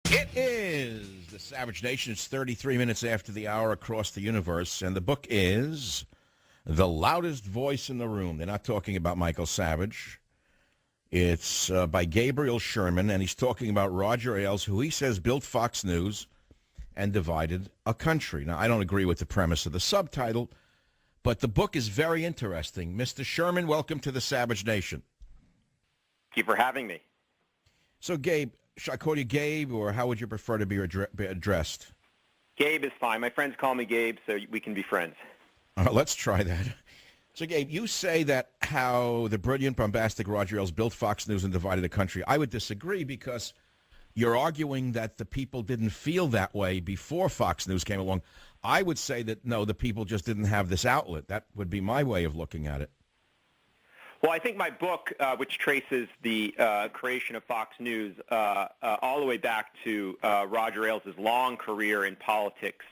It is the Savage Nation. It's 33 minutes after the hour across the universe, and the book is The Loudest Voice in the Room. They're not talking about Michael Savage. It's by Gabriel Sherman, and he's talking about Roger Ailes, who he says built Fox News and divided a country. Now, I don't agree with the premise of the subtitle, but the book is very interesting. Mr. Sherman, welcome to the Savage Nation. Thank you for having me. So, Gabe, should I call you Gabe, or how would you prefer to be addressed? Gabe is fine. My friends call me Gabe, so we can be friends. Let's try that. So, Gabe, you say that how the brilliant, bombastic Roger Ailes built Fox News and divided the country. I would disagree because you're arguing that the people didn't feel that way before Fox News came along. I would say that, no, the people just didn't have this outlet. That would be my way of looking at it. Well, I think my book, which traces the creation of Fox News all the way back to Roger Ailes' long career in politics,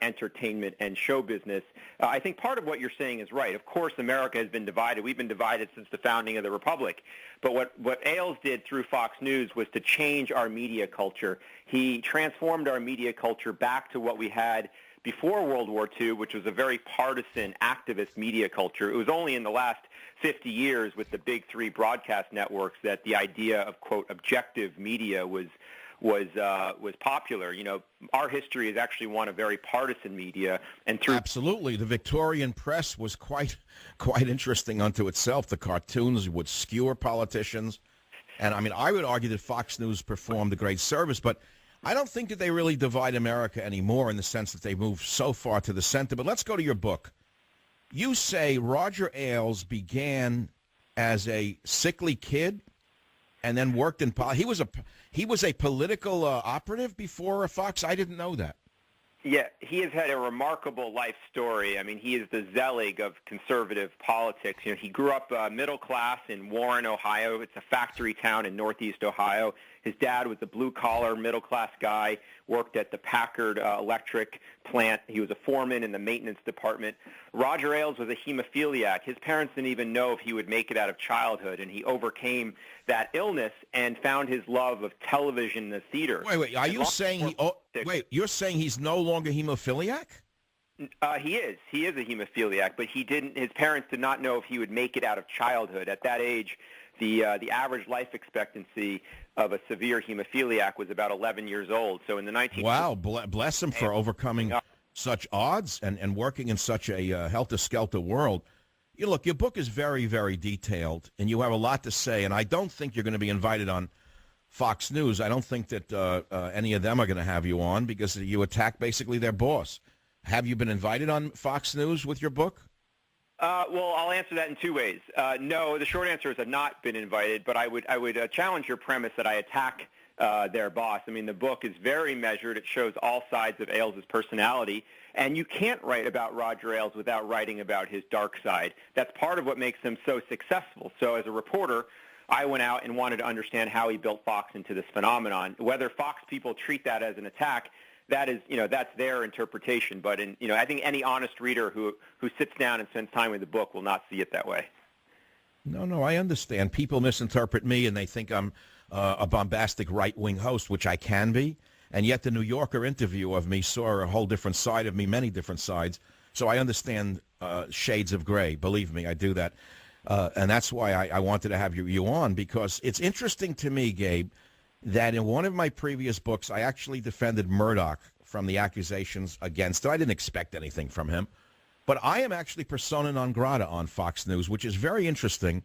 entertainment, and show business, I think part of what you're saying is right. Of course, America has been divided. We've been divided since the founding of the Republic. But what Ailes did through Fox News was to change our media culture. He transformed our media culture back to what we had before World War II, which was a very partisan, activist media culture. It was only in the last 50 years with the big three broadcast networks that the idea of, quote, objective media was popular. You know, our history is actually one of very partisan media, and through absolutely, the Victorian press was quite interesting unto itself. The cartoons would skewer politicians, and I mean, I would argue that Fox News performed a great service, but I don't think that they really divide America anymore in the sense that they move so far to the center. But let's go to your book. You say Roger Ailes began as a sickly kid and then worked in politics. He was a political operative before Fox. I didn't know that. Yeah, he has had a remarkable life story. I mean, he is the Zelig of conservative politics. You know, he grew up middle class in Warren, Ohio. It's a factory town in northeast Ohio. His dad was a blue-collar, middle-class guy, worked at the Packard electric plant. He was a foreman in the maintenance department. Roger Ailes was a hemophiliac. His parents didn't even know if he would make it out of childhood, and he overcame that illness and found his love of television and the theater. Wait, are you saying you're saying he's no longer hemophiliac? He is. He is a hemophiliac, but his parents did not know if he would make it out of childhood. At that age, the average life expectancy of a severe hemophiliac was about 11 years old. So in the 19 Wow, bless him for overcoming such odds and working in such a helter-skelter world. You look, your book is very, very detailed, and you have a lot to say, and I don't think you're going to be invited on Fox News. I don't think that any of them are going to have you on because you attack basically their boss. Have you been invited on Fox News with your book? Well, I'll answer that in two ways. No, the short answer is I've not been invited, but I would challenge your premise that I attack their boss. I mean, the book is very measured. It shows all sides of Ailes' personality, and you can't write about Roger Ailes without writing about his dark side. That's part of what makes him so successful. So as a reporter, I went out and wanted to understand how he built Fox into this phenomenon. Whether Fox people treat that as an attack, that is, that's their interpretation. But I think any honest reader who sits down and spends time with the book will not see it that way. No, I understand. People misinterpret me, and they think I'm a bombastic right-wing host, which I can be. And yet the New Yorker interview of me saw a whole different side of me, many different sides. So I understand shades of gray. Believe me, I do that. And that's why I wanted to have you on, because it's interesting to me, Gabe, that in one of my previous books, I actually defended Murdoch from the accusations against him. I didn't expect anything from him. But I am actually persona non grata on Fox News, which is very interesting.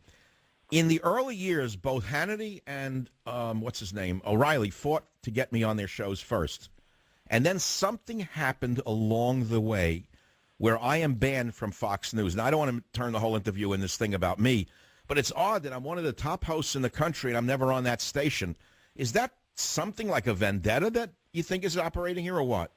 In the early years, both Hannity and, O'Reilly fought to get me on their shows first. And then something happened along the way where I am banned from Fox News. Now, I don't want to turn the whole interview in this thing about me, but it's odd that I'm one of the top hosts in the country and I'm never on that station. Is that something like a vendetta that you think is operating here, or what?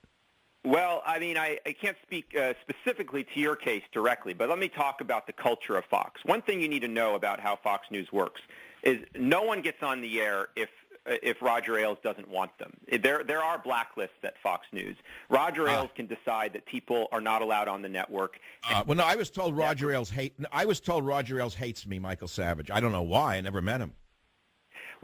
Well, I mean, I can't speak specifically to your case directly, but let me talk about the culture of Fox. One thing you need to know about how Fox News works is no one gets on the air if Roger Ailes doesn't want them. There are blacklists at Fox News. Roger Ailes can decide that people are not allowed on the network. Well, no, I was told Roger Ailes hates me, Michael Savage. I don't know why. I never met him.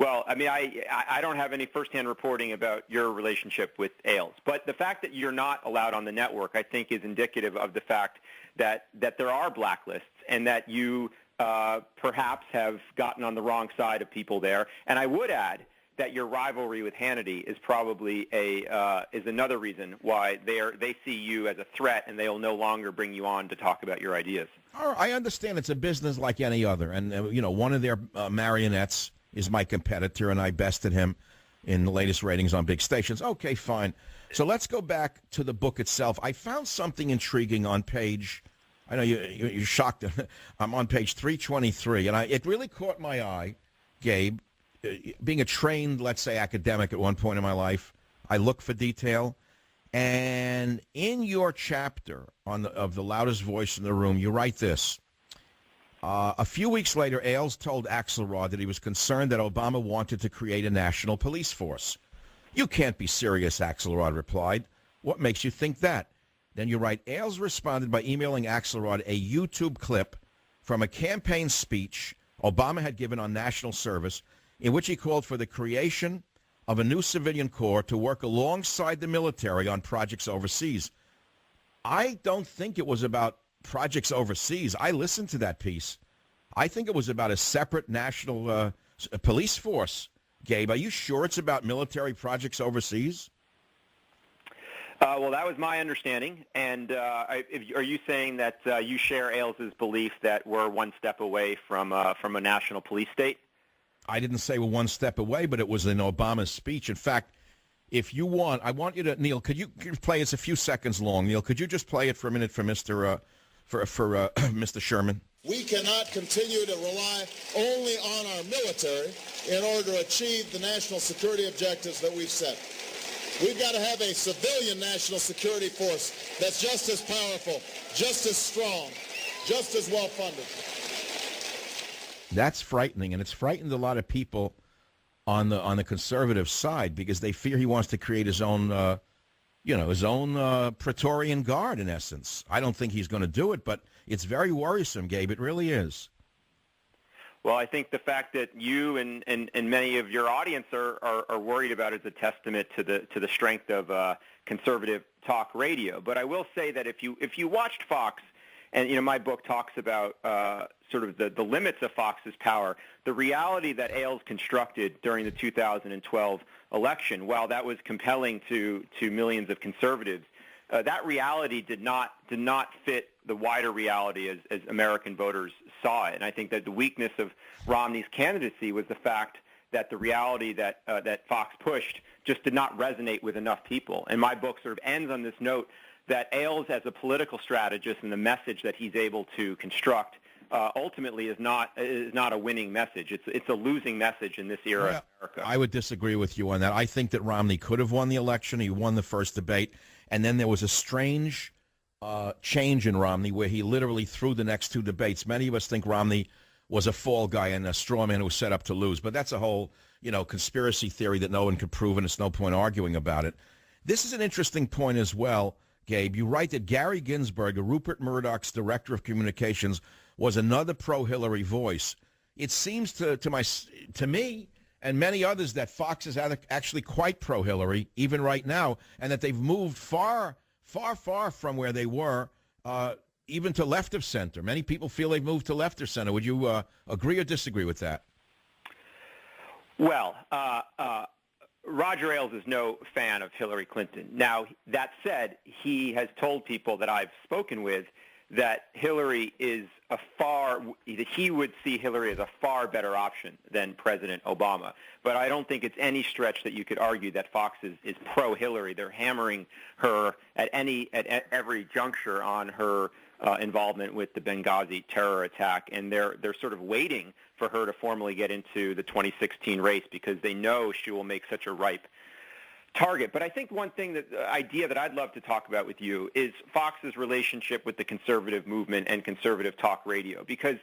Well, I mean, I don't have any firsthand reporting about your relationship with Ailes, but the fact that you're not allowed on the network, I think, is indicative of the fact that there are blacklists and that you perhaps have gotten on the wrong side of people there. And I would add that your rivalry with Hannity is probably is another reason why they see you as a threat, and they'll no longer bring you on to talk about your ideas. I understand it's a business like any other, and one of their marionettes is my competitor, and I bested him in the latest ratings on big stations. Okay, fine. So let's go back to the book itself. I found something intriguing on page. I know you're shocked. I'm on page 323, and it really caught my eye, Gabe. Being a trained, let's say, academic at one point in my life, I look for detail. And in your chapter of the loudest voice in the room, you write this. A few weeks later, Ailes told Axelrod that he was concerned that Obama wanted to create a national police force. You can't be serious, Axelrod replied. What makes you think that? Then you write, Ailes responded by emailing Axelrod a YouTube clip from a campaign speech Obama had given on national service in which he called for the creation of a new civilian corps to work alongside the military on projects overseas. I don't think it was about projects overseas. I listened to that piece. I think it was about a separate national police force. Gabe, are you sure it's about military projects overseas? Well, that was my understanding. And are you saying that you share Ailes' belief that we're one step away from a national police state? I didn't say we're one step away, but it was in Obama's speech. In fact, if you want, I want you to, Neil, could you play us a few seconds long? Neil, could you just play it for a minute for Mr. Mr. Sherman? We cannot continue to rely only on our military in order to achieve the national security objectives that we've set. We've got to have a civilian national security force that's just as powerful, just as strong, just as well funded. That's frightening, and it's frightened a lot of people on the conservative side because they fear he wants to create his own, his own Praetorian Guard, in essence. I don't think he's going to do it, but it's very worrisome, Gabe. It really is. Well, I think the fact that you and many of your audience are worried about it is a testament to the strength of conservative talk radio. But I will say that if you watched Fox, and my book talks about sort of the limits of Fox's power, the reality that Ailes constructed during the 2012 election, while that was compelling to millions of conservatives, that reality did not fit the wider reality as American voters saw it. And I think that the weakness of Romney's candidacy was the fact that the reality that Fox pushed just did not resonate with enough people. And my book sort of ends on this note that Ailes, as a political strategist, and the message that he's able to construct ultimately is not a winning message. It's a losing message in this era of America. I would disagree with you on that. I think that Romney could have won the election. He won the first debate. And then there was a strange change in Romney where he literally threw the next two debates. Many of us think Romney was a fall guy and a straw man who was set up to lose. But that's a whole, conspiracy theory that no one could prove, and it's no point arguing about it. This is an interesting point as well, Gabe. You write that Gary Ginsberg, Rupert Murdoch's director of communications, was another pro-Hillary voice. It seems to me and many others that Fox is actually quite pro-Hillary, even right now, and that they've moved far, far, far from where they were, even to left of center. Many people feel they've moved to left of center. Would you agree or disagree with that? Well, Roger Ailes is no fan of Hillary Clinton. Now, that said, he has told people that I've spoken with that Hillary is he would see Hillary as a far better option than President Obama. But I don't think it's any stretch that you could argue that Fox is pro-Hillary. They're hammering her at every juncture on her involvement with the Benghazi terror attack, and they're sort of waiting for her to formally get into the 2016 race because they know she will make such a ripe target. But I think one idea that I'd love to talk about with you is Fox's relationship with the conservative movement and conservative talk radio, because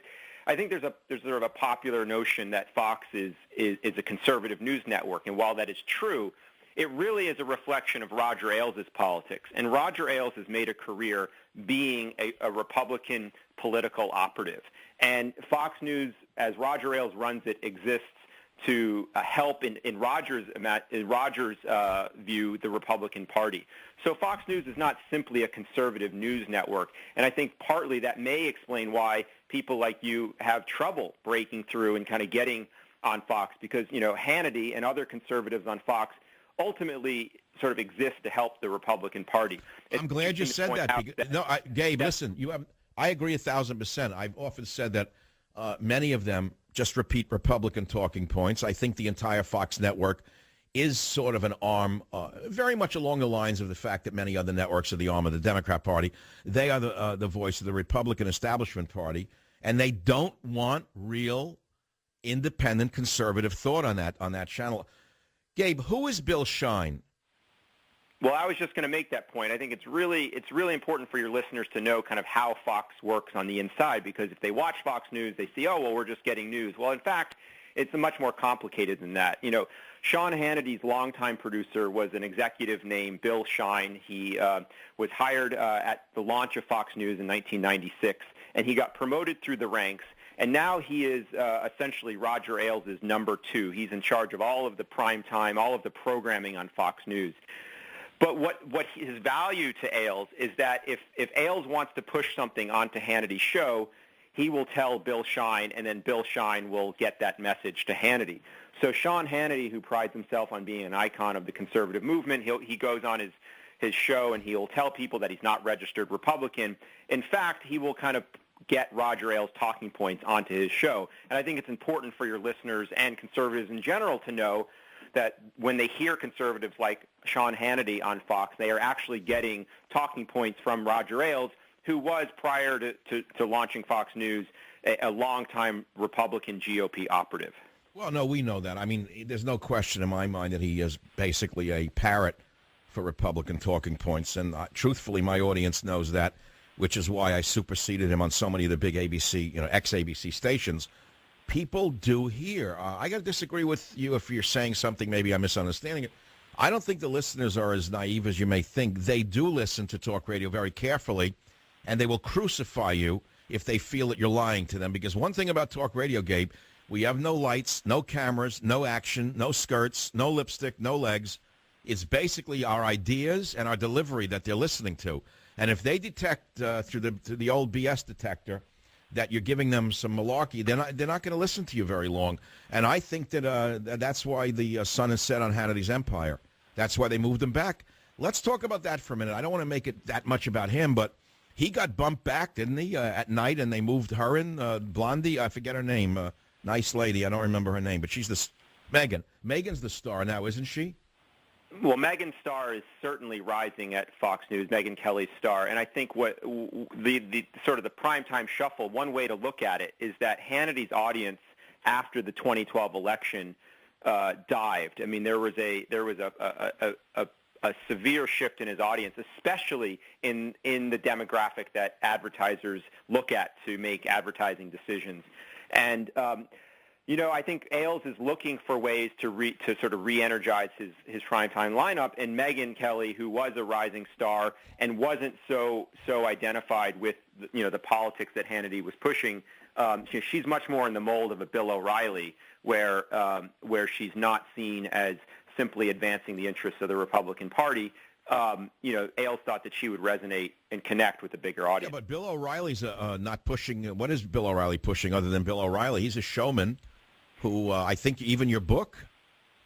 I think there's sort of a popular notion that Fox is a conservative news network, and while that is true, it really is a reflection of Roger Ailes' politics. And Roger Ailes has made a career being a Republican political operative. And Fox News, as Roger Ailes runs it, exists to help in Rogers' view the Republican Party. So Fox News is not simply a conservative news network, and I think partly that may explain why people like you have trouble breaking through and kind of getting on Fox, because Hannity and other conservatives on Fox ultimately sort of exist to help the Republican Party. I'm glad you said that. Gabe, listen, I agree 1,000%. I've often said that many of them just repeat Republican talking points. I think the entire Fox network is sort of an arm, very much along the lines of the fact that many other networks are the arm of the Democrat Party. They are the voice of the Republican establishment party, and they don't want real, independent, conservative thought on that channel. Gabe, who is Bill Shine? Well, I was just going to make that point. I think it's really important for your listeners to know kind of how Fox works on the inside, because if they watch Fox News, they see, oh, well, we're just getting news. Well, in fact, it's much more complicated than that. Sean Hannity's longtime producer was an executive named Bill Shine. He was hired at the launch of Fox News in 1996, and he got promoted through the ranks. And now he is essentially Roger Ailes' number two. He's in charge of all of the prime time, all of the programming on Fox News. But what his value to Ailes is that if Ailes wants to push something onto Hannity's show, he will tell Bill Shine, and then Bill Shine will get that message to Hannity. So Sean Hannity, who prides himself on being an icon of the conservative movement, he goes on his show and he'll tell people that he's not registered Republican. In fact, he will kind of get Roger Ailes' talking points onto his show. And I think it's important for your listeners and conservatives in general to know that when they hear conservatives like Sean Hannity on Fox, they are actually getting talking points from Roger Ailes, who was, prior to launching Fox News, a longtime Republican GOP operative. Well, no, we know that. I mean, there's no question in my mind that he is basically a parrot for Republican talking points. And truthfully, my audience knows that, which is why I superseded him on so many of the big ABC, ex-ABC stations. People do hear. I got to disagree with you if you're saying something, maybe I'm misunderstanding it. I don't think the listeners are as naive as you may think. They do listen to talk radio very carefully, and they will crucify you if they feel that you're lying to them. Because one thing about talk radio, Gabe, we have no lights, no cameras, no action, no skirts, no lipstick, no legs. It's basically our ideas and our delivery that they're listening to. And if they detect through the old BS detector that you're giving them some malarkey, they're not going to listen to you very long. And I think that that's why the sun is set on Hannity's empire. That's why they moved him back. Let's talk about that for a minute. I don't want to make it that much about him, but he got bumped back, didn't he, at night, and they moved her in, Blondie, I forget her name, nice lady, I don't remember her name, but she's Megan. Megan's the star now, isn't she? Well, Megan's star is certainly rising at Fox News, Megyn Kelly's star. And I think what the sort of the primetime shuffle, one way to look at it is that Hannity's audience after the 2012 election dived. I mean, there was a severe shift in his audience, especially in the demographic that advertisers look at to make advertising decisions. And I think Ailes is looking for ways to sort of re-energize his primetime lineup, and Megyn Kelly, who was a rising star and wasn't so identified with the politics that Hannity was pushing, she's much more in the mold of a Bill O'Reilly, where she's not seen as simply advancing the interests of the Republican Party. Ailes thought that she would resonate and connect with a bigger audience. Yeah, but Bill O'Reilly's not pushing. What is Bill O'Reilly pushing other than Bill O'Reilly? He's a showman who I think even your book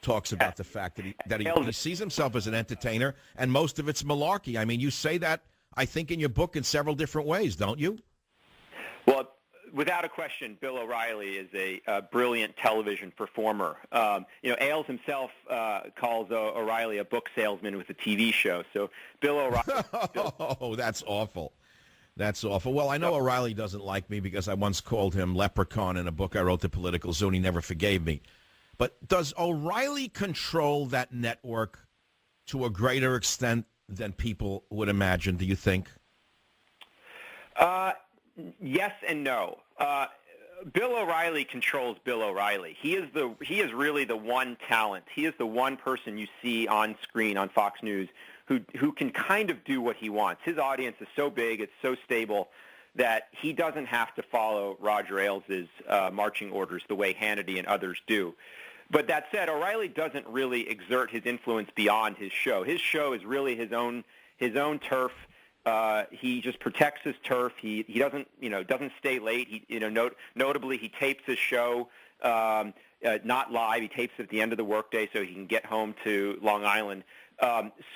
talks about the fact that he sees himself as an entertainer, and most of it's malarkey. I mean, you say that, I think, in your book in several different ways, don't you? Well, without a question, Bill O'Reilly is a brilliant television performer. Ailes himself calls O'Reilly a book salesman with a TV show. So Bill O'Reilly... Oh, that's awful. That's awful. Well, I know O'Reilly doesn't like me because I once called him leprechaun in a book I wrote, The Political Zoo, and he never forgave me. But does O'Reilly control that network to a greater extent than people would imagine, do you think? Yes and no. Bill O'Reilly controls Bill O'Reilly. He is really the one talent. He is the one person you see on screen on Fox News who can kind of do what he wants. His audience is so big, it's so stable that he doesn't have to follow Roger Ailes' marching orders the way Hannity and others do. But that said, O'Reilly doesn't really exert his influence beyond his show. His show is really his own turf. He just protects his turf. He doesn't stay late. Notably, he tapes his show not live. He tapes it at the end of the workday so he can get home to Long Island.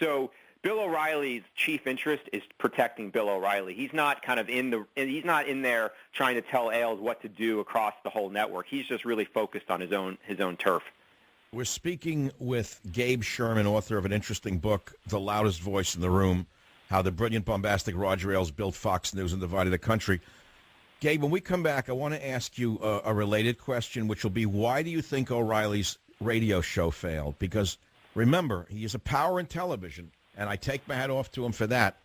So Bill O'Reilly's chief interest is protecting Bill O'Reilly. He's not he's not in there trying to tell Ailes what to do across the whole network. He's just really focused on his own turf. We're speaking with Gabe Sherman, author of an interesting book, The Loudest Voice in the Room, How the Brilliant, Bombastic Roger Ailes Built Fox News and Divided the Country. Gabe, when we come back, I want to ask you a related question, which will be, why do you think O'Reilly's radio show failed? Because, remember, he is a power in television, and I take my hat off to him for that,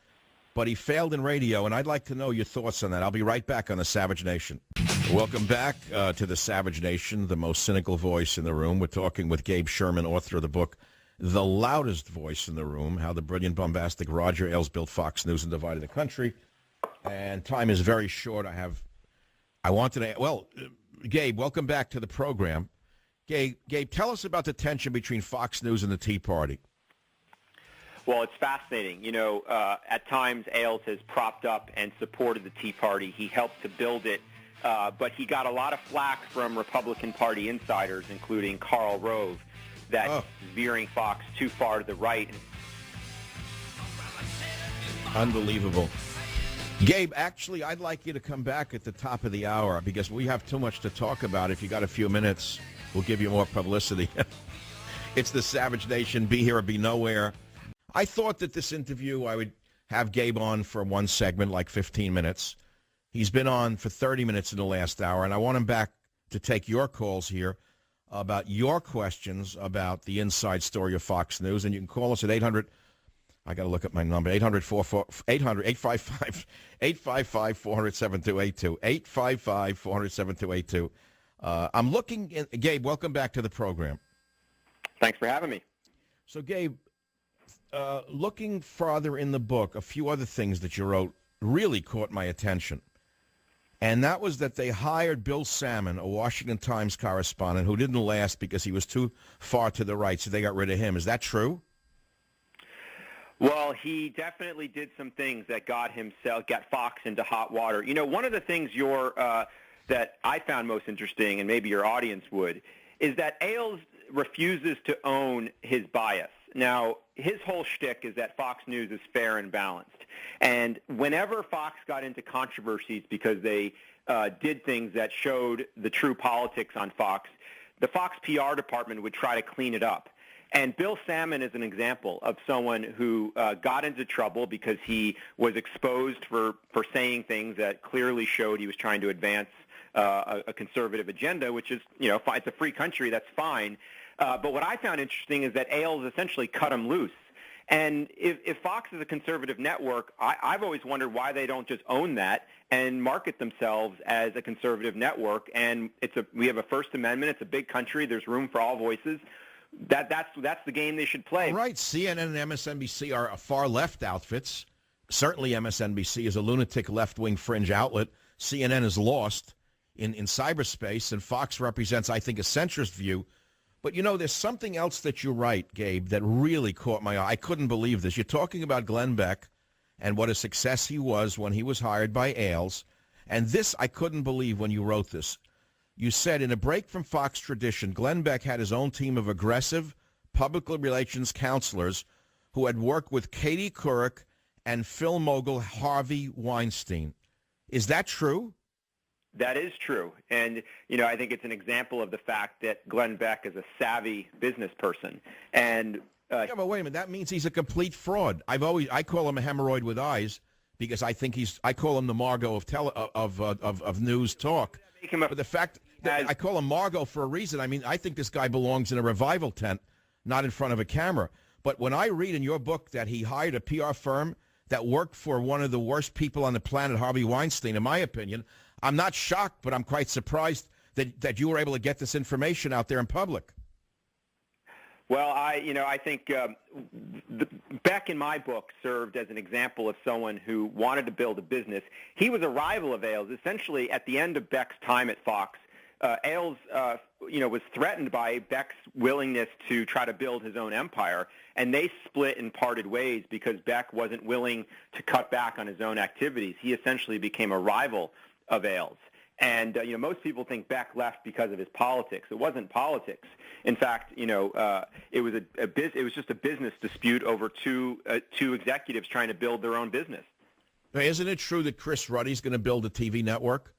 but he failed in radio, and I'd like to know your thoughts on that. I'll be right back on the Savage Nation. Welcome back to the Savage Nation, the most cynical voice in the room. We're talking with Gabe Sherman, author of the book, The Loudest Voice in the Room, How the Brilliant, Bombastic Roger Ailes Built Fox News and Divided the Country. And time is very short. Gabe, welcome back to the program. Gabe, tell us about the tension between Fox News and the Tea Party. Well, it's fascinating. At times Ailes has propped up and supported the Tea Party. He helped to build it, but he got a lot of flack from Republican Party insiders, including Karl Rove, that is veering Fox too far to the right. Unbelievable. Gabe, actually, I'd like you to come back at the top of the hour because we have too much to talk about. If you got a few minutes, we'll give you more publicity. It's the Savage Nation. Be here or be nowhere. I thought that this interview, I would have Gabe on for one segment, like 15 minutes. He's been on for 30 minutes in the last hour, and I want him back to take your calls here about your questions about the inside story of Fox News. And you can call us at 800. I got to look at my number, 800-855-400-7282, 855-400-7282. I'm looking, Gabe, welcome back to the program. Thanks for having me. So, Gabe, looking farther in the book, a few other things that you wrote really caught my attention. And that was that they hired Bill Salmon, a Washington Times correspondent, who didn't last because he was too far to the right, so they got rid of him. Is that true? Well, he definitely did some things that got Fox into hot water. One of the things that I found most interesting, and maybe your audience would, is that Ailes refuses to own his bias. Now, his whole shtick is that Fox News is fair and balanced. And whenever Fox got into controversies because they did things that showed the true politics on Fox, the Fox PR department would try to clean it up. And Bill Salmon is an example of someone who got into trouble because he was exposed for saying things that clearly showed he was trying to advance a conservative agenda, which is, it's a free country, that's fine. But what I found interesting is that Ailes essentially cut him loose. And if Fox is a conservative network, I've always wondered why they don't just own that and market themselves as a conservative network. And we have a First Amendment. It's a big country. There's room for all voices. That's the game they should play. Right. CNN and MSNBC are far left outfits. Certainly MSNBC is a lunatic left-wing fringe outlet. CNN is lost in cyberspace, and Fox represents, I think, a centrist view. But, there's something else that you write, Gabe, that really caught my eye. I couldn't believe this. You're talking about Glenn Beck and what a success he was when he was hired by Ailes. And this I couldn't believe when you wrote this. You said, in a break from Fox tradition, Glenn Beck had his own team of aggressive public relations counselors who had worked with Katie Couric and film mogul Harvey Weinstein. Is that true? That is true. And, I think it's an example of the fact that Glenn Beck is a savvy business person. And yeah, but wait a minute. That means he's a complete fraud. I call him a hemorrhoid with eyes because I call him the Margot of news talk. But the fact that I call him Margot for a reason, I think this guy belongs in a revival tent, not in front of a camera. But when I read in your book that he hired a PR firm that worked for one of the worst people on the planet, Harvey Weinstein, in my opinion, I'm not shocked, but I'm quite surprised that you were able to get this information out there in public. Well, I think Beck in my book served as an example of someone who wanted to build a business. He was a rival of Ailes. Essentially, at the end of Beck's time at Fox, Ailes, was threatened by Beck's willingness to try to build his own empire, and they split and parted ways because Beck wasn't willing to cut back on his own activities. He essentially became a rival of Ailes. And most people think Beck left because of his politics. It wasn't politics. In fact, it was just a business dispute over two executives trying to build their own business. Now, isn't it true that Chris Ruddy's going to build a TV network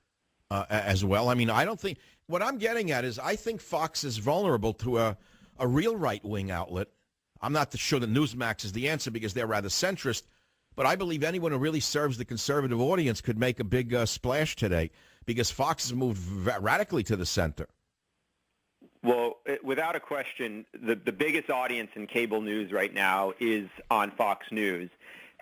as well? I mean, I don't think what I'm getting at is I think Fox is vulnerable to a real right-wing outlet. I'm not sure that Newsmax is the answer because they're rather centrist, but I believe anyone who really serves the conservative audience could make a big splash today, because Fox has moved radically to the center. Well, without a question, the biggest audience in cable news right now is on Fox News,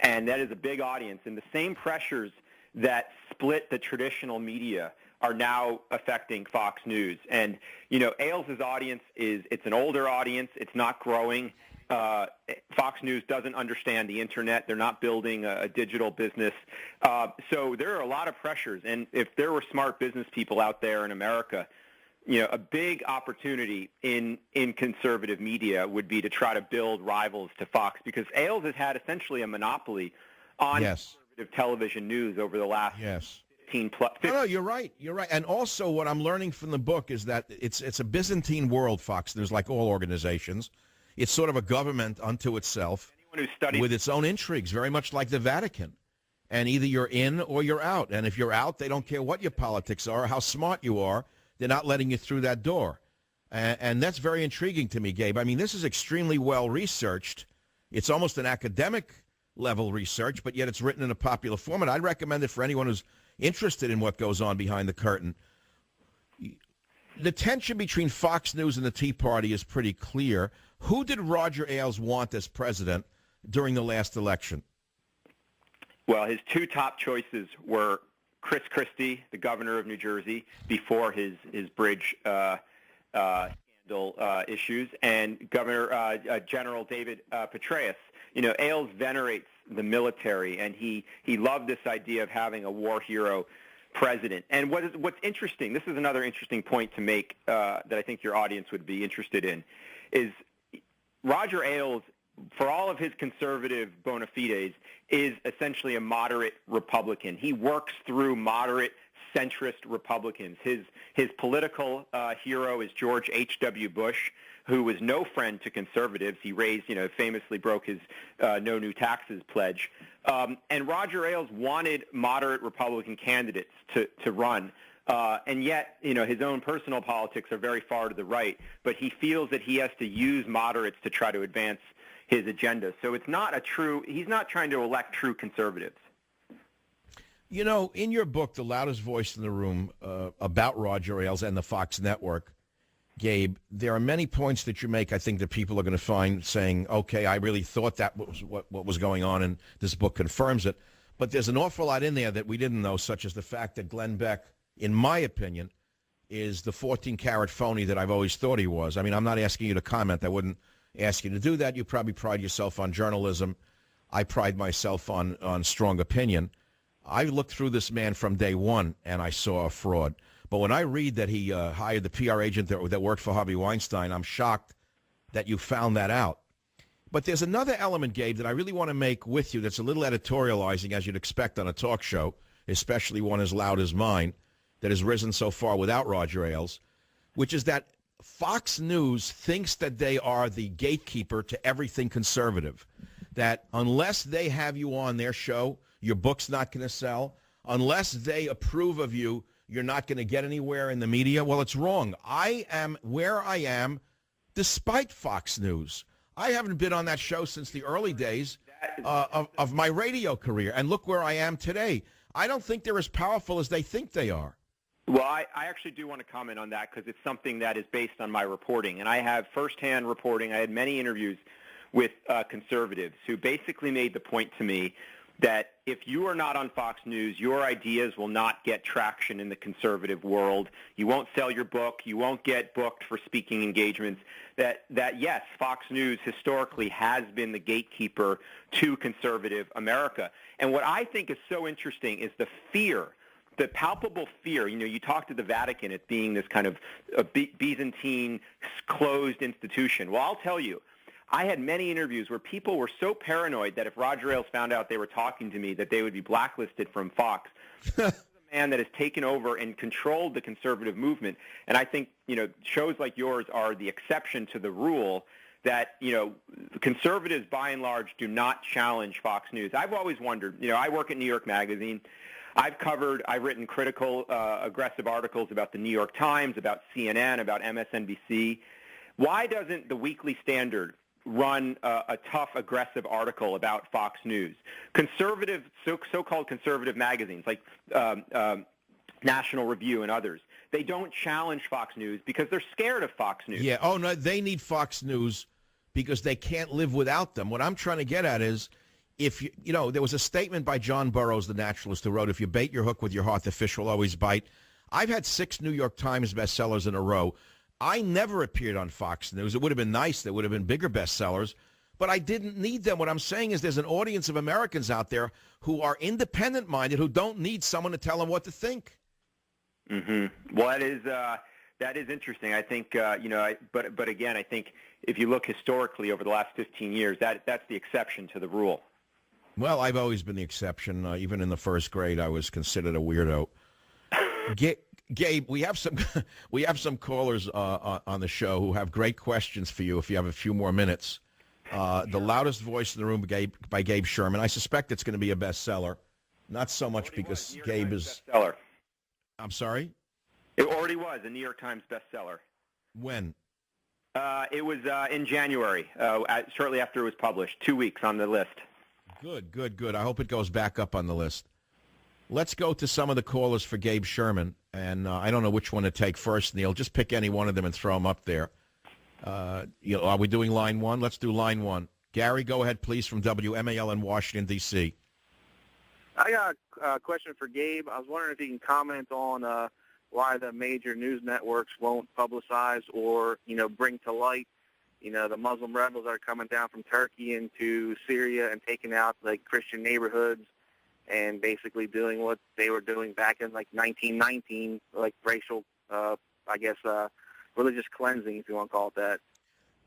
and that is a big audience. And the same pressures that split the traditional media are now affecting Fox News. And, Ailes' audience it's an older audience. It's not growing. Fox News doesn't understand the internet. They're not building a digital business. So there are a lot of pressures. And if there were smart business people out there in America, a big opportunity in conservative media would be to try to build rivals to Fox, because Ailes has had essentially a monopoly on conservative television news over the last 15 plus. No, you're right. You're right. And also what I'm learning from the book is that it's a Byzantine world, Fox News, like all organizations. It's sort of a government unto itself with its own intrigues, very much like the Vatican. And either you're in or you're out. And if you're out, they don't care what your politics are or how smart you are. They're not letting you through that door. And that's very intriguing to me, Gabe. I mean, this is extremely well researched. It's almost an academic level research, but yet it's written in a popular format. I'd recommend it for anyone who's interested in what goes on behind the curtain. The tension between Fox News and the Tea Party is pretty clear. Who did Roger Ailes want as president during the last election? Well, his two top choices were Chris Christie, the governor of New Jersey, before his bridge scandal issues, and General David Petraeus. Ailes venerates the military, and he loved this idea of having a war hero president. And what's interesting, this is another interesting point to make that I think your audience would be interested in, is Roger Ailes, for all of his conservative bona fides, is essentially a moderate Republican. He works through moderate centrist Republicans. His political hero is George H.W. Bush, who was no friend to conservatives. He famously broke his no new taxes pledge. And Roger Ailes wanted moderate Republican candidates to run. And yet, his own personal politics are very far to the right, but he feels that he has to use moderates to try to advance his agenda. So he's not trying to elect true conservatives. In your book, The Loudest Voice in the Room, about Roger Ailes and the Fox network, Gabe, there are many points that you make, I think, that people are going to find saying, okay, I really thought that was what was going on, and this book confirms it. But there's an awful lot in there that we didn't know, such as the fact that Glenn Beck, in my opinion, is the 14-carat phony that I've always thought he was. I mean, I'm not asking you to comment. I wouldn't ask you to do that. You probably pride yourself on journalism. I pride myself on strong opinion. I looked through this man from day one, and I saw a fraud. But when I read that he hired the PR agent that worked for Harvey Weinstein, I'm shocked that you found that out. But there's another element, Gabe, that I really want to make with you that's a little editorializing, as you'd expect on a talk show, especially one as loud as mine, that has risen so far without Roger Ailes, which is that Fox News thinks that they are the gatekeeper to everything conservative, that unless they have you on their show, your book's not going to sell. Unless they approve of you, you're not going to get anywhere in the media. Well, it's wrong. I am where I am despite Fox News. I haven't been on that show since the early days of my radio career, and look where I am today. I don't think they're as powerful as they think they are. Well, I actually do want to comment on that because it's something that is based on my reporting. And I have firsthand reporting. I had many interviews with conservatives who basically made the point to me that if you are not on Fox News, your ideas will not get traction in the conservative world. You won't sell your book. You won't get booked for speaking engagements. That yes, Fox News historically has been the gatekeeper to conservative America. And what I think is so interesting is the fear the palpable fear, you talk to the Vatican, it being this kind of a Byzantine closed institution. Well, I'll tell you, I had many interviews where people were so paranoid that if Roger Ailes found out they were talking to me, that they would be blacklisted from Fox. This is a man that has taken over and controlled the conservative movement. And I think, shows like yours are the exception to the rule that, conservatives by and large do not challenge Fox News. I've always wondered, I work at New York Magazine. I've written critical, aggressive articles about the New York Times, about CNN, about MSNBC. Why doesn't the Weekly Standard run a tough, aggressive article about Fox News? Conservative, so-called conservative magazines like National Review and others, they don't challenge Fox News because they're scared of Fox News. Yeah. Oh, no, they need Fox News because they can't live without them. What I'm trying to get at is, if there was a statement by John Burroughs, the naturalist, who wrote, "If you bait your hook with your heart, the fish will always bite." I've had 6 New York Times bestsellers in a row. I never appeared on Fox News. It would have been nice. There would have been bigger bestsellers, but I didn't need them. What I'm saying is there's an audience of Americans out there who are independent-minded, who don't need someone to tell them what to think. Mm-hmm. Well, that is interesting. I think, but again, I think if you look historically over the last 15 years, that's the exception to the rule. Well, I've always been the exception. Even in the first grade, I was considered a weirdo. Gabe, we have some callers on the show who have great questions for you. If you have a few more minutes, the loudest voice in the room, by Gabe Sherman. I suspect it's going to be a bestseller. Not so much because Gabe is bestseller. I'm sorry. It already was a New York Times bestseller. When? It was in January, shortly after it was published. 2 weeks on the list. Good. I hope it goes back up on the list. Let's go to some of the callers for Gabe Sherman, and I don't know which one to take first, Neil. Just pick any one of them and throw them up there. Are we doing line 1? Let's do line 1. Gary, go ahead, please, from WMAL in Washington, D.C. I got a question for Gabe. I was wondering if he can comment on why the major news networks won't publicize or, bring to light the Muslim rebels that are coming down from Turkey into Syria and taking out, Christian neighborhoods and basically doing what they were doing back in, 1919, racial, religious cleansing, if you want to call it that.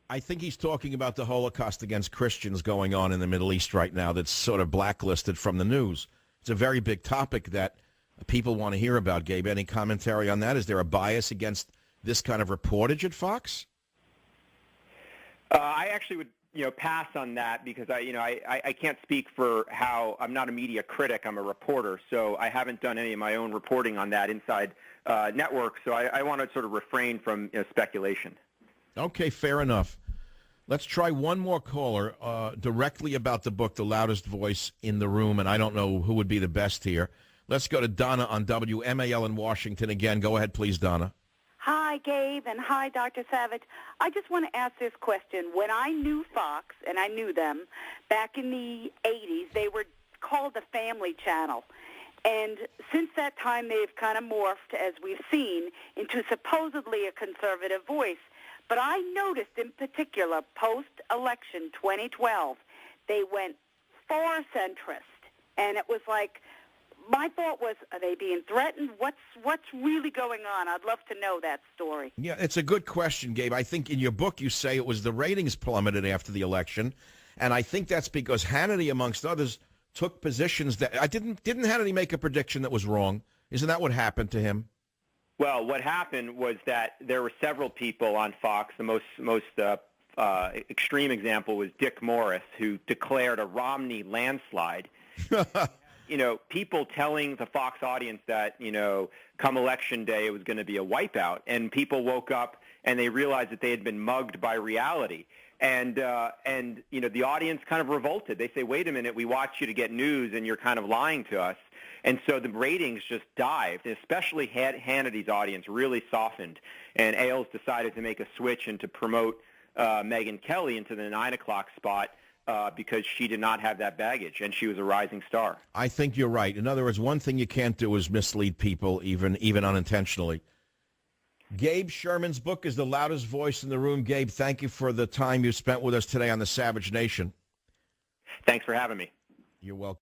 I think he's talking about the Holocaust against Christians going on in the Middle East right now that's sort of blacklisted from the news. It's a very big topic that people want to hear about, Gabe. Any commentary on that? Is there a bias against this kind of reportage at Fox? I actually would, pass on that because I can't speak for how I'm not a media critic. I'm a reporter, so I haven't done any of my own reporting on that inside networks. So I want to sort of refrain from speculation. Okay, fair enough. Let's try one more caller directly about the book, The Loudest Voice in the Room, and I don't know who would be the best here. Let's go to Donna on WMAL in Washington again. Go ahead, please, Donna. Hi, Gabe, and hi, Dr. Savage. I just want to ask this question. When I knew Fox, and I knew them, back in the 80s, they were called the Family Channel. And since that time, they've kind of morphed, as we've seen, into supposedly a conservative voice. But I noticed in particular, post-election 2012, they went far centrist. And it was like, my thought was, are they being threatened? What's really going on? I'd love to know that story. Yeah, it's a good question, Gabe. I think in your book you say it was the ratings plummeted after the election, and I think that's because Hannity, amongst others, took positions that didn't Hannity make a prediction that was wrong? Isn't that what happened to him? Well, what happened was that there were several people on Fox. The most extreme example was Dick Morris, who declared a Romney landslide. People telling the Fox audience that, come election day, it was going to be a wipeout. And people woke up and they realized that they had been mugged by reality. And the audience kind of revolted. They say, wait a minute, we watch you to get news and you're kind of lying to us. And so the ratings just dived, especially Hannity's audience really softened. And Ailes decided to make a switch and to promote Megyn Kelly into the 9 o'clock spot. Because she did not have that baggage, and she was a rising star. I think you're right. In other words, one thing you can't do is mislead people, even unintentionally. Gabe Sherman's book is The Loudest Voice in the Room. Gabe, thank you for the time you spent with us today on the Savage Nation. Thanks for having me. You're welcome.